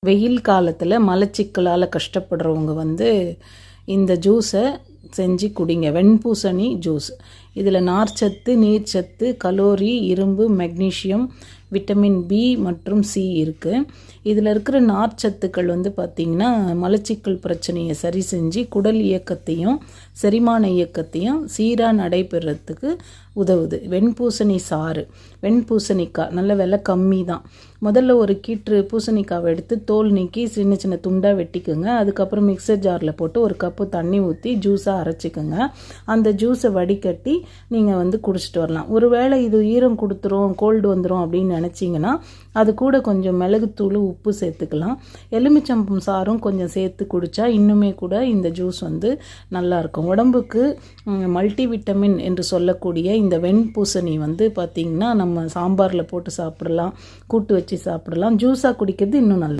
வெயில் காலத்தில் மலச்சிக்கலால் கஷ்டப்படுறவங்க வந்து இந்த ஜூஸை செஞ்சு குடிங்க. வெண்பூசணி ஜூஸ். இதில் நார்ச்சத்து, நீர்ச்சத்து, கலோரி, இரும்பு, மெக்னீஷியம், விட்டமின் பி மற்றும் சி இருக்குது. இதில் இருக்கிற நார்ச்சத்துக்கள் வந்து பார்த்திங்கன்னா மலச்சிக்கல் பிரச்சனையை சரி செஞ்சு குடல் இயக்கத்தையும் செரிமான இயக்கத்தையும் சீராக நடைபெறத்துக்கு உதவுது. வெண்பூசணி சாறு, வெண்பூசணிக்காய் நல்ல விலை கம்மி தான். முதல்ல ஒரு கீற்று பூசணிக்காவை எடுத்து தோல் நீக்கி சின்ன சின்ன துண்டாக வெட்டிக்குங்க. அதுக்கப்புறம் மிக்சர் ஜாரில் போட்டு ஒரு கப்பு தண்ணி ஊற்றி ஜூஸாக அரைச்சிக்கோங்க. அந்த ஜூஸை வடிகட்டி நீங்கள் வந்து குடிச்சிட்டு வரலாம். ஒருவேளை இது ஈரம் கொடுத்துரும், கோல்டு வந்துடும் அப்படின்னு நினச்சிங்கன்னா அது கூட கொஞ்சம் மிளகுத்தூள், உப்பு சேர்த்துக்கலாம். எலுமிச்சம்பழம் சாறும் கொஞ்சம் சேர்த்து குடித்தா இன்னுமே கூட இந்த ஜூஸ் வந்து நல்லாயிருக்கும். உடம்புக்கு மல்டி விட்டமின் என்று சொல்லக்கூடிய இந்த வெண்பூசணி வந்து பார்த்திங்கன்னா நம்ம சாம்பாரில் போட்டு சாப்பிடலாம், கூட்டு வச்சு சாப்பிடலாம். ஜூஸாக குடிக்கிறது இன்னும் நல்லா.